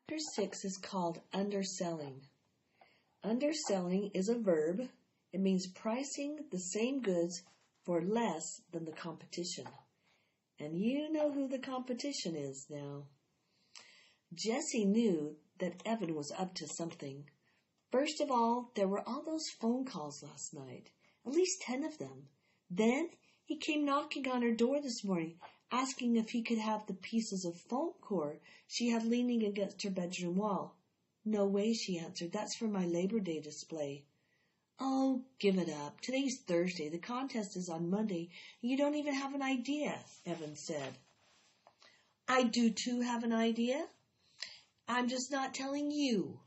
Chapter 6 is called underselling. Underselling is a verb. It means pricing the same goods for less than the competition. And you know who the competition is now. Jessie knew that Evan was up to something. First of all, there were all those phone calls last night, at least 10 of them. Then he came knocking on her door this morning, asking if he could have the pieces of foam core she had leaning against her bedroom wall. No way, she answered. That's for my Labor Day display. Oh, give it up. Today's Thursday. The contest is on Monday, and you don't even have an idea, Evan said. I do too have an idea. I'm just not telling you.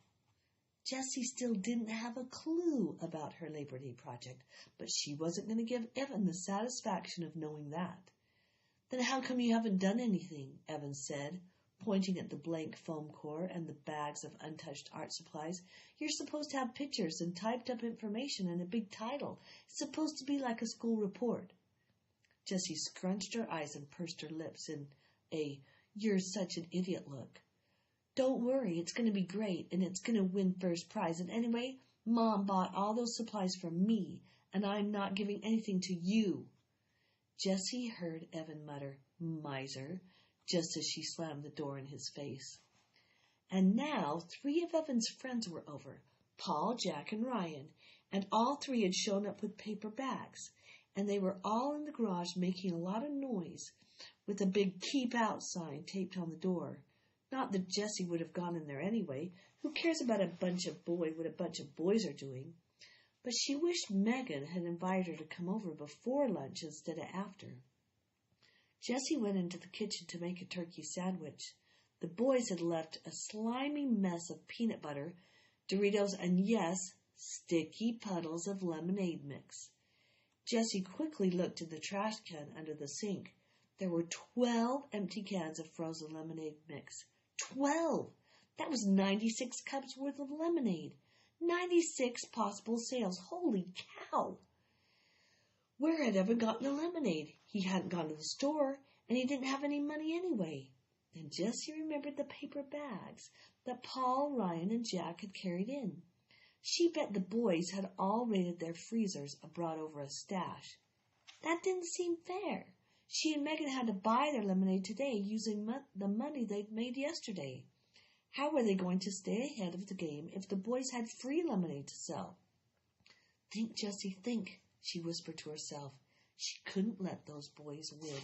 Jessie still didn't have a clue about her Labor Day project, but she wasn't going to give Evan the satisfaction of knowing that. Then how come you haven't done anything? Evan said, pointing at the blank foam core and the bags of untouched art supplies. You're supposed to have pictures and typed up information and a big title. It's supposed to be like a school report. Jessie scrunched her eyes and pursed her lips in a "you're such an idiot" look. Don't worry, it's going to be great, and it's going to win first prize. And anyway, Mom bought all those supplies for me, and I'm not giving anything to you. Jessie heard Evan mutter, "Miser," just as she slammed the door in his face. And now 3 of Evan's friends were over, Paul, Jack, and Ryan, and all 3 had shown up with paper bags, and they were all in the garage making a lot of noise with a big "Keep Out" sign taped on the door. Not that Jessie would have gone in there anyway. Who cares about what a bunch of boys are doing? But she wished Megan had invited her to come over before lunch instead of after. Jessie went into the kitchen to make a turkey sandwich. The boys had left a slimy mess of peanut butter, Doritos, and yes, sticky puddles of lemonade mix. Jessie quickly looked in the trash can under the sink. There were 12 empty cans of frozen lemonade mix. 12! That was 96 cups worth of lemonade. 96 possible sales. Holy cow! Where had Evan gotten the lemonade? He hadn't gone to the store, and he didn't have any money anyway. Then Jessie remembered the paper bags that Paul, Ryan, and Jack had carried in. She bet the boys had all raided their freezers and brought over a stash. That didn't seem fair. She and Megan had to buy their lemonade today using the money they'd made yesterday. How were they going to stay ahead of the game if the boys had free lemonade to sell? Think, Jessie, think, she whispered to herself. She couldn't let those boys win.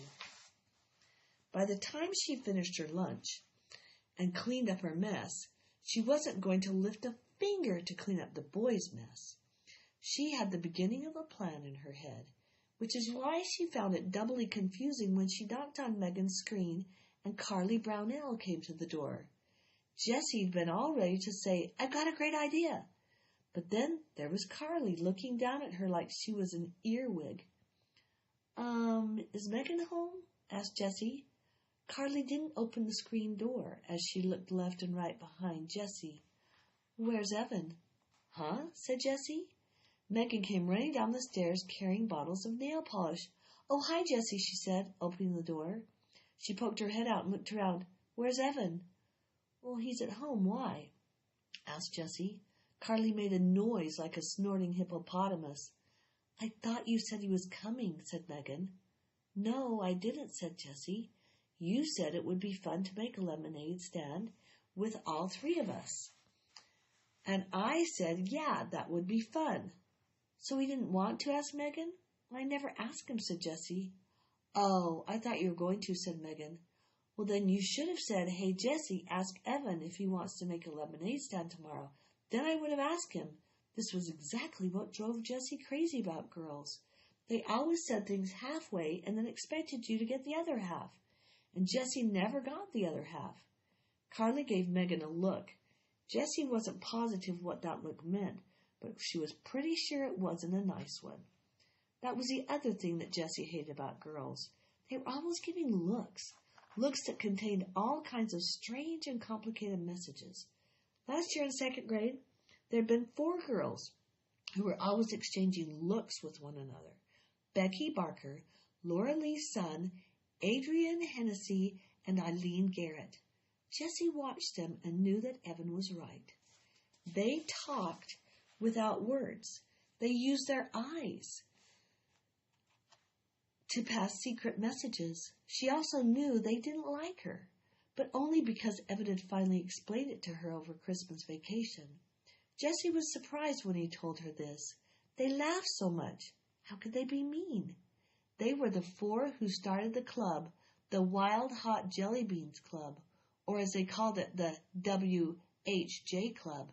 By the time she finished her lunch and cleaned up her mess, she wasn't going to lift a finger to clean up the boys' mess. She had the beginning of a plan in her head, which is why she found it doubly confusing when she knocked on Megan's screen and Carly Brownell came to the door. Jessie had been all ready to say, "I've got a great idea." But then there was Carly looking down at her like she was an earwig. Is Megan home?" asked Jessie. Carly didn't open the screen door as she looked left and right behind Jessie. "Where's Evan?" "Huh?" said Jessie. Megan came running down the stairs carrying bottles of nail polish. "Oh, hi, Jessie," she said, opening the door. She poked her head out and looked around. "Where's Evan?" "Well, he's at home. Why?" asked Jessie. Carly made a noise like a snorting hippopotamus. "I thought you said he was coming," said Megan. "No, I didn't," said Jessie. "You said it would be fun to make a lemonade stand with all 3 of us. And I said, yeah, that would be fun." "So he didn't want to?" asked Megan. "Well, I never asked him," said Jessie. "Oh, I thought you were going to," said Megan. "Well, then you should have said, 'Hey, Jessie, ask Evan if he wants to make a lemonade stand tomorrow.' Then I would have asked him." This was exactly what drove Jessie crazy about girls. They always said things halfway and then expected you to get the other half. And Jessie never got the other half. Carly gave Megan a look. Jessie wasn't positive what that look meant, but she was pretty sure it wasn't a nice one. That was the other thing that Jessie hated about girls. They were always giving looks that contained all kinds of strange and complicated messages. Last year in 2nd grade, there had been 4 girls who were always exchanging looks with one another. Becky Barker, Laura Lee's son, Adrian Hennessy, and Eileen Garrett. Jessie watched them and knew that Evan was right. They talked without words. They used their eyes to pass secret messages. She also knew they didn't like her, but only because Evan had finally explained it to her over Christmas vacation. Jessie was surprised when he told her this. They laughed so much. How could they be mean? They were the four who started the club, the Wild Hot Jelly Beans Club, or as they called it, the WHJ Club.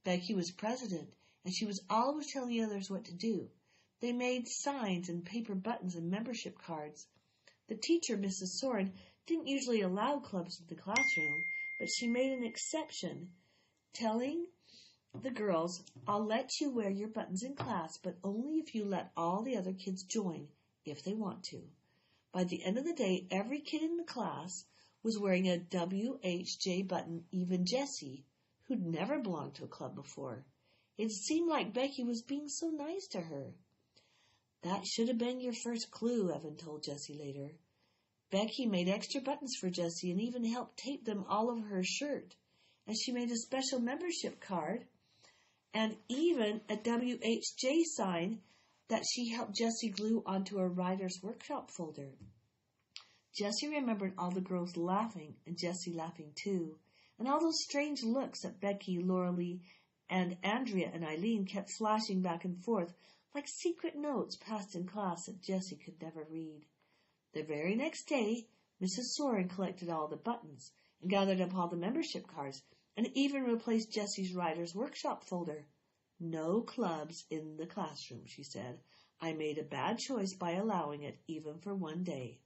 Becky was president, and she was always telling the others what to do. They made signs and paper buttons and membership cards. The teacher, Mrs. Soren, didn't usually allow clubs in the classroom, but she made an exception, telling the girls, "I'll let you wear your buttons in class, but only if you let all the other kids join, if they want to." By the end of the day, every kid in the class was wearing a WHJ button, even Jessie, who'd never belonged to a club before. It seemed like Becky was being so nice to her. "That should have been your first clue," Evan told Jessie later. Becky made extra buttons for Jessie and even helped tape them all over her shirt. And she made a special membership card and even a WHJ sign that she helped Jessie glue onto a writer's workshop folder. Jessie remembered all the girls laughing and Jessie laughing too, and all those strange looks that Becky, Lauralee, and Andrea and Eileen kept flashing back and forth like secret notes passed in class that Jessie could never read. The very next day, Mrs. Soren collected all the buttons and gathered up all the membership cards and even replaced Jessie's writer's workshop folder. "No clubs in the classroom," she said. "I made a bad choice by allowing it, even for one day."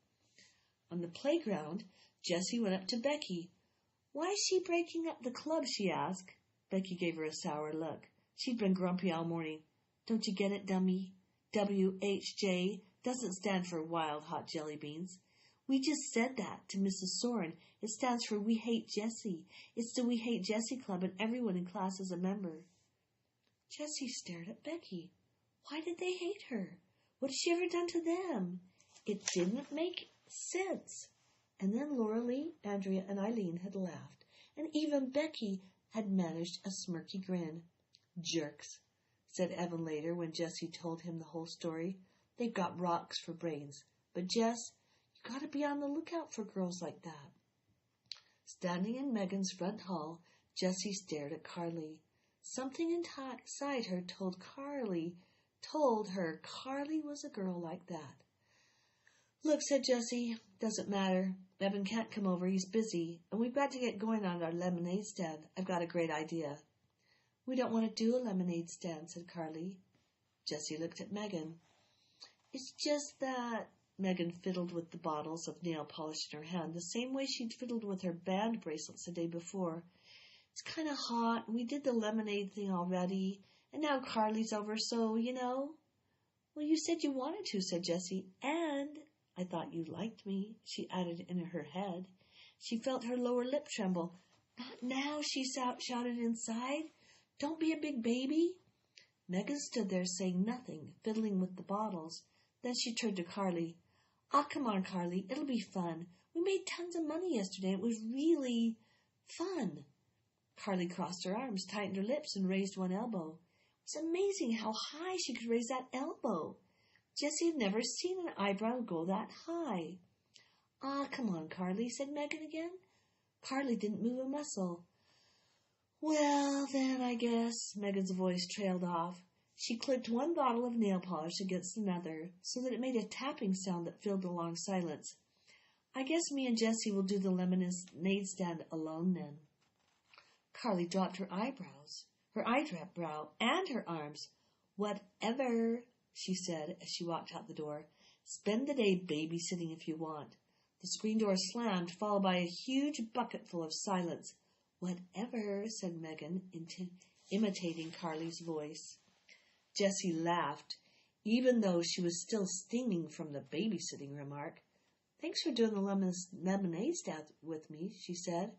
On the playground, Jessie went up to Becky. "Why is she breaking up the club?" she asked. Becky gave her a sour look. She'd been grumpy all morning. "Don't you get it, dummy? WHJ doesn't stand for Wild Hot Jelly Beans. We just said that to Mrs. Soren. It stands for We Hate Jessie. It's the We Hate Jessie Club, and everyone in class is a member." Jessie stared at Becky. Why did they hate her? What had she ever done to them? It didn't make sense. And then Lauralee, Andrea, and Eileen had laughed, and even Becky had managed a smirky grin. "Jerks," said Evan later when Jessie told him the whole story. "They've got rocks for brains. But Jess, you gotta be on the lookout for girls like that." Standing in Megan's front hall, Jessie stared at Carly. Something inside her told her Carly was a girl like that. "Look," said Jessie, "doesn't matter. Evan can't come over. He's busy. And we've got to get going on our lemonade stand. I've got a great idea." "We don't want to do a lemonade stand," said Carly. Jessie looked at Megan. "It's just that..." Megan fiddled with the bottles of nail polish in her hand, the same way she'd fiddled with her band bracelets the day before. "It's kind of hot, and we did the lemonade thing already, and now Carly's over, so, you know." "Well, you said you wanted to," said Jessie, "and I thought you liked me," she added in her head. She felt her lower lip tremble. "Not now," she shouted inside. "Don't be a big baby." Megan stood there saying nothing, fiddling with the bottles. Then she turned to Carly. "Ah, come on, Carly. It'll be fun. We made tons of money yesterday. It was really fun." Carly crossed her arms, tightened her lips, and raised one elbow. It was amazing how high she could raise that elbow. Jessie had never seen an eyebrow go that high. "Ah, come on, Carly," said Megan again. Carly didn't move a muscle. "Well, then, I guess," Megan's voice trailed off. She clicked one bottle of nail polish against another, so that it made a tapping sound that filled the long silence. "I guess me and Jessie will do the lemonade stand alone then." Carly dropped her eyebrows, her eyebrow, and her arms. "Whatever," she said as she walked out the door. "Spend the day babysitting if you want." The screen door slammed, followed by a huge bucket full of silence. "Whatever," said Megan, imitating Carly's voice. Jessie laughed, even though she was still stinging from the babysitting remark. "Thanks for doing the lemonade stand with me," she said.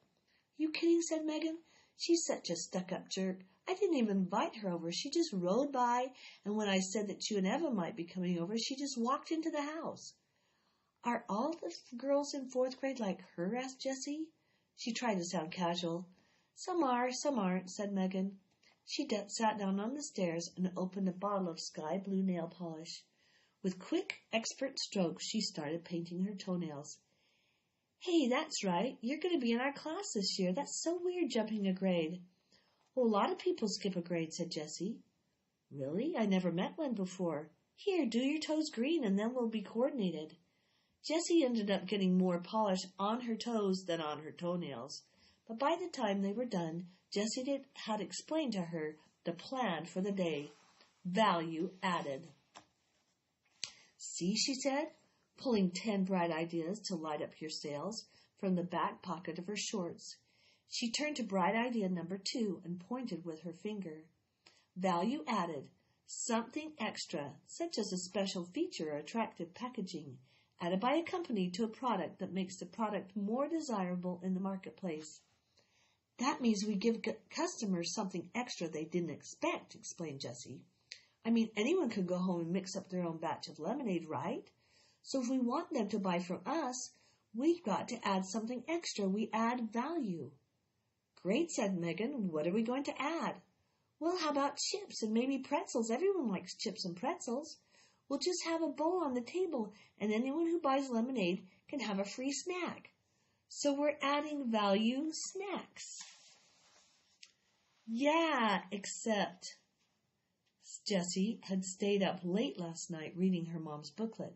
"You kidding?" said Megan. "She's such a stuck-up jerk. I didn't even invite her over. She just rode by, and when I said that you and Eva might be coming over, she just walked into the house." "Are all the girls in 4th grade like her?" asked Jessie. She tried to sound casual. Some are, some aren't, said Megan. She sat down on the stairs and opened a bottle of sky blue nail polish. With quick, expert strokes, she started painting her toenails. Hey, that's right. You're going to be in our class this year. That's so weird, jumping a grade. Well, a lot of people skip a grade, said Jessie. Really? I never met one before. Here, do your toes green, and then we'll be coordinated. Jessie ended up getting more polish on her toes than on her toenails. But by the time they were done, Jessie had explained to her the plan for the day. Value added. See, she said, pulling 10 bright ideas to light up your sails from the back pocket of her shorts. She turned to bright idea number 2 and pointed with her finger. Value added. Something extra, such as a special feature or attractive packaging, added by a company to a product that makes the product more desirable in the marketplace. That means we give customers something extra they didn't expect, explained Jessie. I mean, anyone could go home and mix up their own batch of lemonade, right? So if we want them to buy from us, we've got to add something extra. We add value. Great, said Megan. What are we going to add? Well, how about chips and maybe pretzels? Everyone likes chips and pretzels. We'll just have a bowl on the table, and anyone who buys lemonade can have a free snack. So we're adding value snacks. Yeah, except Jessie had stayed up late last night reading her mom's booklet.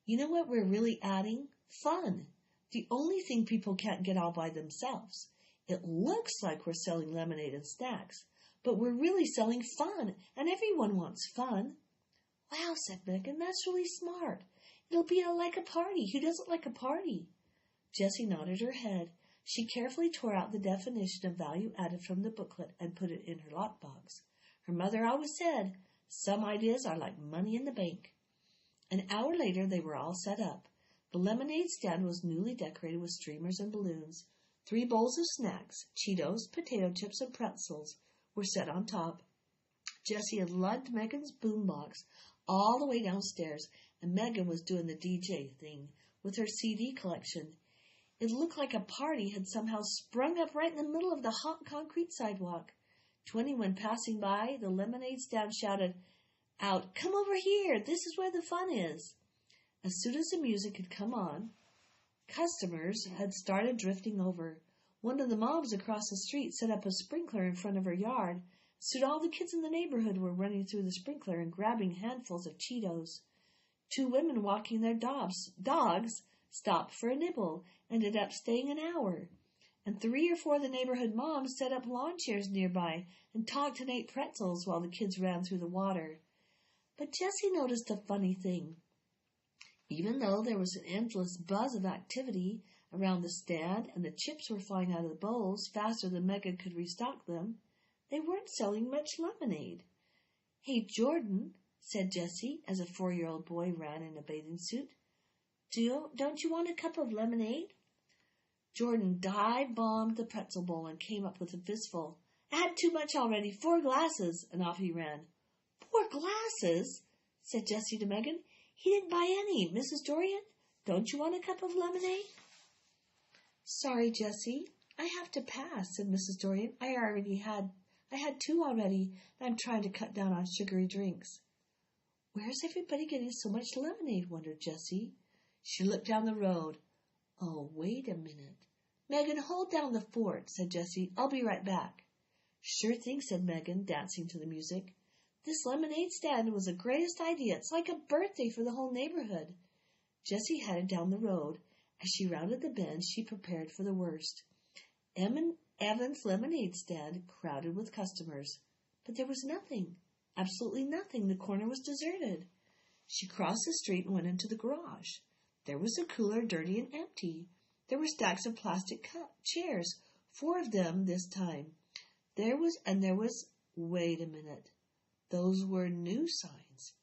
You know what we're really adding? Fun. The only thing people can't get all by themselves. It looks like we're selling lemonade and snacks, but we're really selling fun, and everyone wants fun. Wow, said Megan, that's really smart. It'll be like a party. Who doesn't like a party? Jessie nodded her head. She carefully tore out the definition of value added from the booklet and put it in her lockbox. Her mother always said, some ideas are like money in the bank. An hour later, they were all set up. The lemonade stand was newly decorated with streamers and balloons. 3 bowls of snacks, Cheetos, potato chips, and pretzels, were set on top. Jessie had lugged Megan's boombox all the way downstairs, and Megan was doing the DJ thing with her CD collection. It looked like a party had somehow sprung up right in the middle of the hot concrete sidewalk. 21 passing by, the lemonade stand shouted out, "Come over here, this is where the fun is." As soon as the music had come on, customers had started drifting over. One of the moms across the street set up a sprinkler in front of her yard. Soon all the kids in the neighborhood were running through the sprinkler and grabbing handfuls of Cheetos. 2 women walking their dogs stopped for a nibble, ended up staying an hour. And 3 or 4 of the neighborhood moms set up lawn chairs nearby and talked and ate pretzels while the kids ran through the water. But Jessie noticed a funny thing. Even though there was an endless buzz of activity around the stand and the chips were flying out of the bowls faster than Megan could restock them, they weren't selling much lemonade. "Hey, Jordan," said Jessie as a 4-year-old boy ran in a bathing suit. Don't you want a cup of lemonade?" Jordan dive-bombed the pretzel bowl and came up with a fistful. "I had too much already, 4 glasses," and off he ran. "4 glasses?" said Jessie to Megan. "He didn't buy any. Mrs. Dorian, don't you want a cup of lemonade?" "Sorry, Jessie, I have to pass," said Mrs. Dorian. I had 2 already, and I'm trying to cut down on sugary drinks." "Where's everybody getting so much lemonade?" wondered Jessie. She looked down the road. "Oh, wait a minute." "Megan, hold down the fort," said Jessie. "I'll be right back." "Sure thing," said Megan, dancing to the music. "This lemonade stand was the greatest idea. It's like a birthday for the whole neighborhood." Jessie headed down the road. As she rounded the bend, she prepared for the worst. Evan's lemonade stand crowded with customers. But there was nothing. Absolutely nothing. The corner was deserted. She crossed the street and went into the garage. There was a cooler, dirty and empty. There were stacks of plastic chairs, 4 of them this time. There was, wait a minute. Those were new signs.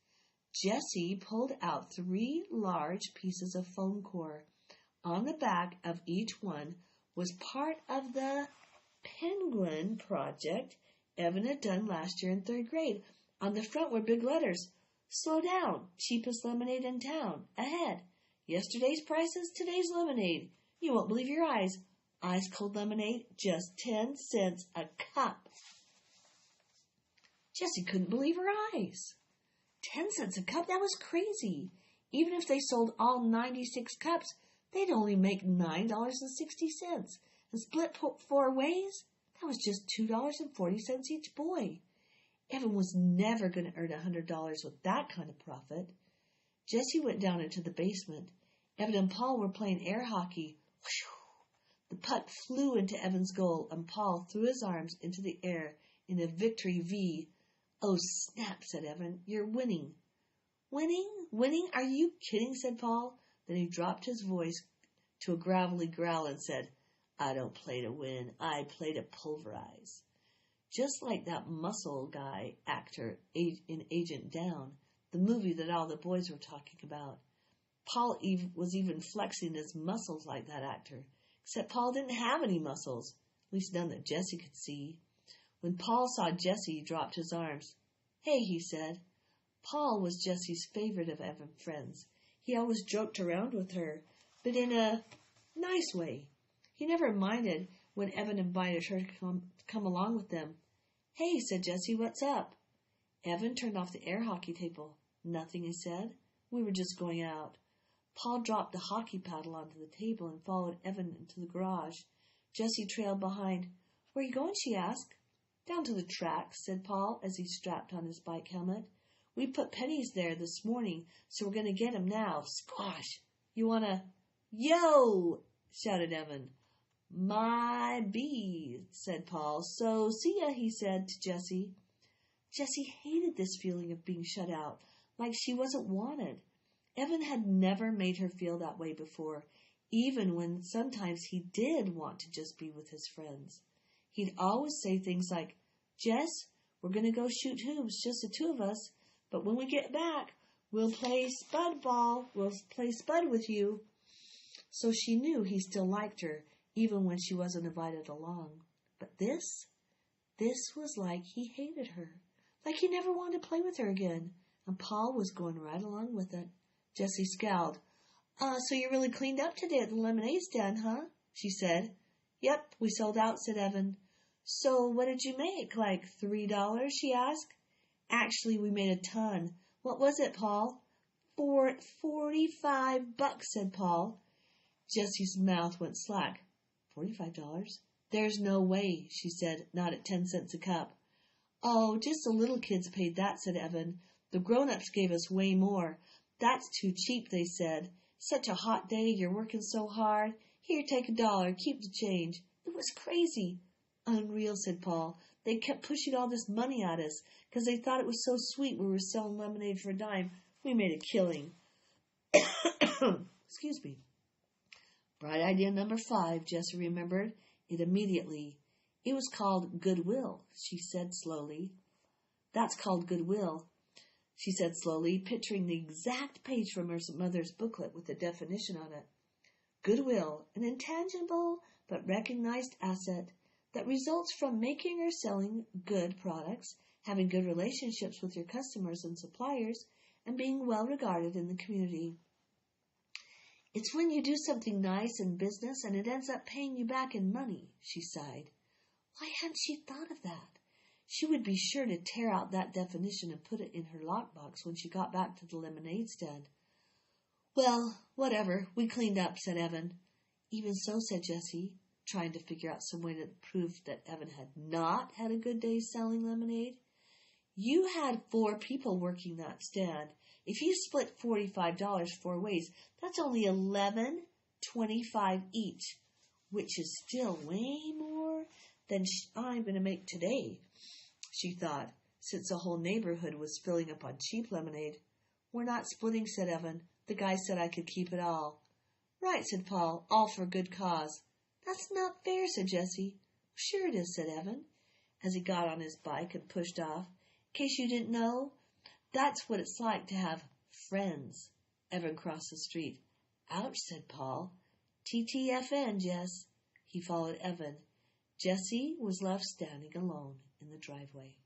Jessie pulled out 3 large pieces of foam core. On the back of each one was part of the penguin project Evan had done last year in 3rd grade. On the front were big letters. "Slow down. Cheapest lemonade in town. Ahead. Yesterday's prices, today's lemonade. You won't believe your eyes. Ice cold lemonade, just 10 cents a cup. Jessie couldn't believe her eyes. 10 cents a cup? That was crazy. Even if they sold all 96 cups, they'd only make $9.60. And split 4 ways, that was just $2.40 each boy. Evan was never going to earn $100 with that kind of profit. Jessie went down into the basement. Evan and Paul were playing air hockey. The puck flew into Evan's goal, and Paul threw his arms into the air in a victory V. "Oh, snap," said Evan. "You're winning." "Winning? Winning? Are you kidding?" said Paul. Then he dropped his voice to a gravelly growl and said, "I don't play to win. I play to pulverize." Just like that muscle guy actor in Agent Down, the movie that all the boys were talking about. Paul was even flexing his muscles like that actor, except Paul didn't have any muscles, at least none that Jessie could see. When Paul saw Jessie, he dropped his arms. "Hey," he said. Paul was Jessie's favorite of Evan's friends. He always joked around with her, but in a nice way. He never minded when Evan invited her to come along with them. "Hey," said Jessie, "what's up?" Evan turned off the air hockey table. "Nothing," he said. "We were just going out." Paul dropped the hockey paddle onto the table and followed Evan into the garage. Jessie trailed behind. "Where are you going?" she asked. "Down to the track," said Paul as he strapped on his bike helmet. "We put pennies there this morning, so we're going to get 'em now. Squash! You want to—" "Yo!" shouted Evan. "My bee," said Paul. "So, see ya," he said to Jessie. Jessie hated this feeling of being shut out, like she wasn't wanted. Evan had never made her feel that way before, even when sometimes he did want to just be with his friends. He'd always say things like, "Jess, we're going to go shoot hoops, just the two of us, but when we get back, we'll play spud ball. We'll play spud with you." So she knew he still liked her, even when she wasn't invited along. But this was like he hated her, like he never wanted to play with her again, and Paul was going right along with it. Jessie scowled. "So you really cleaned up today at the lemonade stand, huh?" she said. "Yep, we sold out," said Evan. "So what did you make, like $3?" she asked. "Actually, we made a ton. What was it, Paul?" $45, said Paul. Jessie's mouth went slack. $45? "There's no way," she said, "not at 10 cents a cup." "Oh, just the little kids paid that," said Evan. "The grown-ups gave us way more. That's too cheap," they said. "Such a hot day, you're working so hard. Here, take $1, keep the change." It was crazy. "Unreal," said Paul. "They kept pushing all this money at us because they thought it was so sweet we were selling lemonade for a dime. We made a killing." Excuse me. Bright idea number 5, Jessie remembered it immediately. It was called Goodwill, she said slowly. "That's called Goodwill," she said slowly, picturing the exact page from her mother's booklet with the definition on it. "Goodwill, an intangible but recognized asset that results from making or selling good products, having good relationships with your customers and suppliers, and being well regarded in the community. It's when you do something nice in business and it ends up paying you back in money," she sighed. Why hadn't she thought of that? She would be sure to tear out that definition and put it in her lockbox when she got back to the lemonade stand. "Well, whatever, we cleaned up," said Evan. "Even so," said Jessie, trying to figure out some way to prove that Evan had not had a good day selling lemonade. "You had 4 people working that stand. If you split $45 4 ways, that's only $11.25 each, which is still way more than I'm going to make today," she thought, since the whole neighborhood was filling up on cheap lemonade. "We're not splitting," said Evan. "The guy said I could keep it all." "Right," said Paul, "all for a good cause." "That's not fair," said Jessie. "Sure it is," said Evan, as he got on his bike and pushed off. "In case you didn't know, that's what it's like to have friends." Evan crossed the street. "Ouch," said Paul. "TTFN, Jess." He followed Evan. Jessie was left standing alone in the driveway.